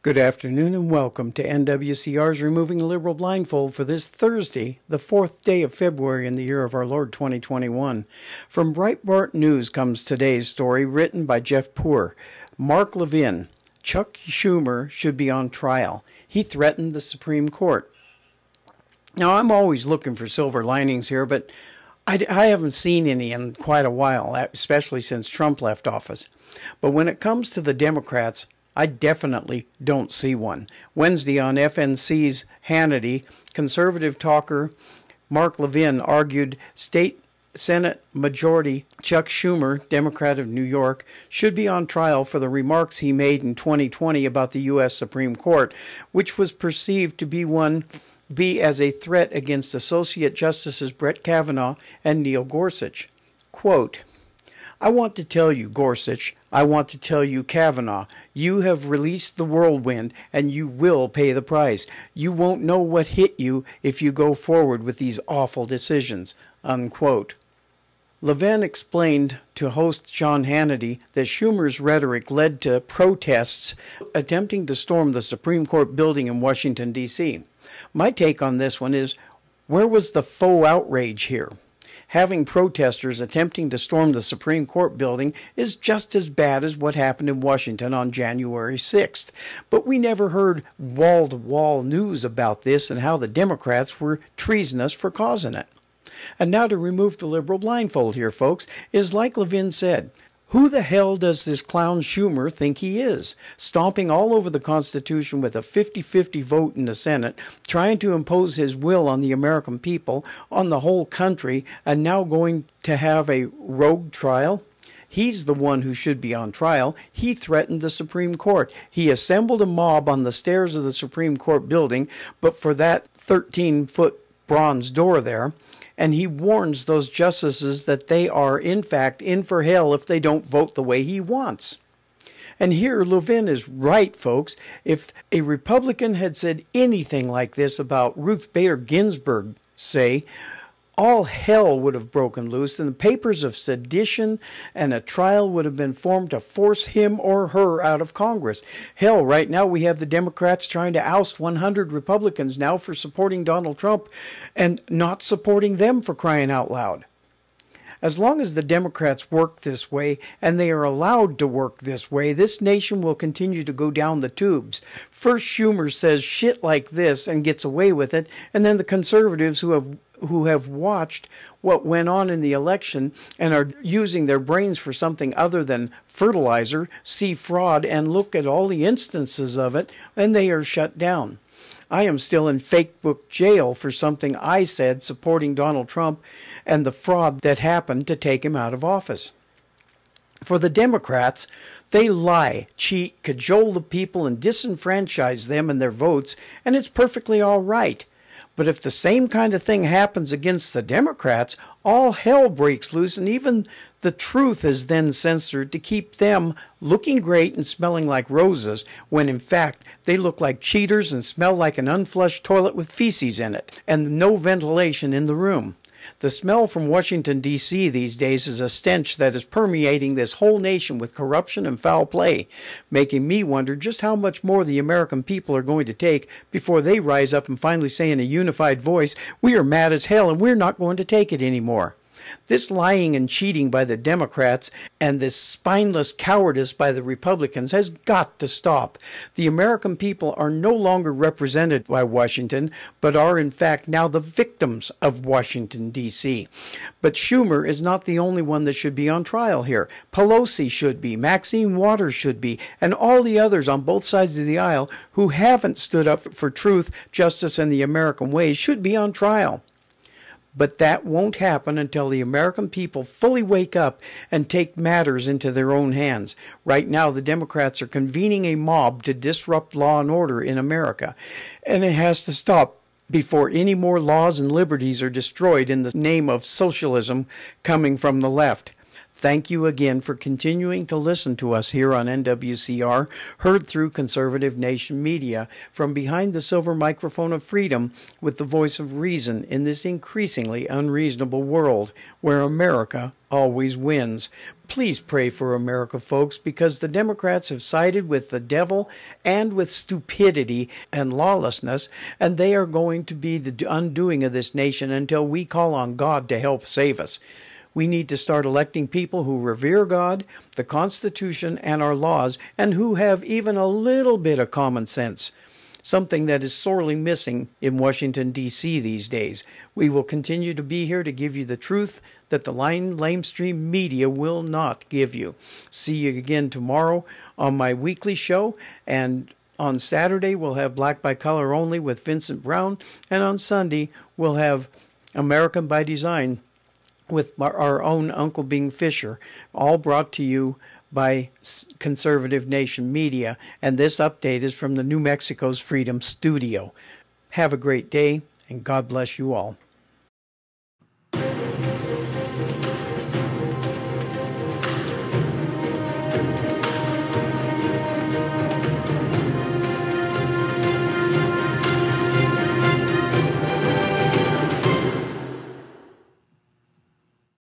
Good afternoon and welcome to NWCR's Removing the Liberal Blindfold for this Thursday, the 4th day of February in the year of our Lord 2021. From Breitbart News comes today's story written by Jeff Poor. Mark Levin, Chuck Schumer should be on trial. He threatened the Supreme Court. Now, I'm always looking for silver linings here, but I haven't seen any in quite a while, especially since Trump left office. But when it comes to the Democrats, I definitely don't see one. Wednesday on FNC's Hannity, conservative talker Mark Levin argued State Senate Majority Chuck Schumer, Democrat of New York, should be on trial for the remarks he made in 2020 about the U.S. Supreme Court, which was perceived to be as a threat against Associate Justices Brett Kavanaugh and Neil Gorsuch. Quote, "I want to tell you, Gorsuch, I want to tell you, Kavanaugh, you have released the whirlwind and you will pay the price. You won't know what hit you if you go forward with these awful decisions." Unquote. Levin explained to host Sean Hannity that Schumer's rhetoric led to protests attempting to storm the Supreme Court building in Washington, D.C. My take on this one is, where was the faux outrage here? Having protesters attempting to storm the Supreme Court building is just as bad as what happened in Washington on January 6th. But we never heard wall-to-wall news about this and how the Democrats were treasonous for causing it. And now to remove the liberal blindfold here, folks, is like Levin said, who the hell does this clown Schumer think he is? Stomping all over the Constitution with a 50-50 vote in the Senate, trying to impose his will on the American people, on the whole country, and now going to have a rogue trial? He's the one who should be on trial. He threatened the Supreme Court. He assembled a mob on the stairs of the Supreme Court building, but for that 13-foot bronze door there, and he warns those justices that they are, in fact, in for hell if they don't vote the way he wants. And here, Levin is right, folks. If a Republican had said anything like this about Ruth Bader Ginsburg, say, all hell would have broken loose, and the papers of sedition and a trial would have been formed to force him or her out of Congress. Hell, right now we have the Democrats trying to oust 100 Republicans now for supporting Donald Trump and not supporting them, for crying out loud. As long as the Democrats work this way, and they are allowed to work this way, this nation will continue to go down the tubes. First Schumer says shit like this and gets away with it, and then the conservatives who have watched what went on in the election and are using their brains for something other than fertilizer, see fraud, and look at all the instances of it, and they are shut down. I am still in fake book jail for something I said supporting Donald Trump and the fraud that happened to take him out of office. For the Democrats, they lie, cheat, cajole the people, and disenfranchise them and their votes, and it's perfectly all right. But if the same kind of thing happens against the Democrats, all hell breaks loose, and even the truth is then censored to keep them looking great and smelling like roses, when in fact they look like cheaters and smell like an unflushed toilet with feces in it, and no ventilation in the room. The smell from Washington, D.C. these days is a stench that is permeating this whole nation with corruption and foul play, making me wonder just how much more the American people are going to take before they rise up and finally say in a unified voice, "We are mad as hell and we're not going to take it anymore." This lying and cheating by the Democrats and this spineless cowardice by the Republicans has got to stop. The American people are no longer represented by Washington, but are in fact now the victims of Washington, D.C. But Schumer is not the only one that should be on trial here. Pelosi should be, Maxine Waters should be, and all the others on both sides of the aisle who haven't stood up for truth, justice, and the American way should be on trial. But that won't happen until the American people fully wake up and take matters into their own hands. Right now, the Democrats are convening a mob to disrupt law and order in America, and it has to stop before any more laws and liberties are destroyed in the name of socialism coming from the left. Thank you again for continuing to listen to us here on NWCR, heard through Conservative Nation Media, from behind the silver microphone of freedom with the voice of reason in this increasingly unreasonable world where America always wins. Please pray for America, folks, because the Democrats have sided with the devil and with stupidity and lawlessness, and they are going to be the undoing of this nation until we call on God to help save us. We need to start electing people who revere God, the Constitution, and our laws, and who have even a little bit of common sense, something that is sorely missing in Washington, D.C. these days. We will continue to be here to give you the truth that the lamestream media will not give you. See you again tomorrow on my weekly show, and on Saturday we'll have Black by Color Only with Vincent Brown, and on Sunday we'll have American by Design with our own Uncle Bing Fisher, all brought to you by Conservative Nation Media, and this update is from the New Mexico's Freedom Studio. Have a great day, and God bless you all.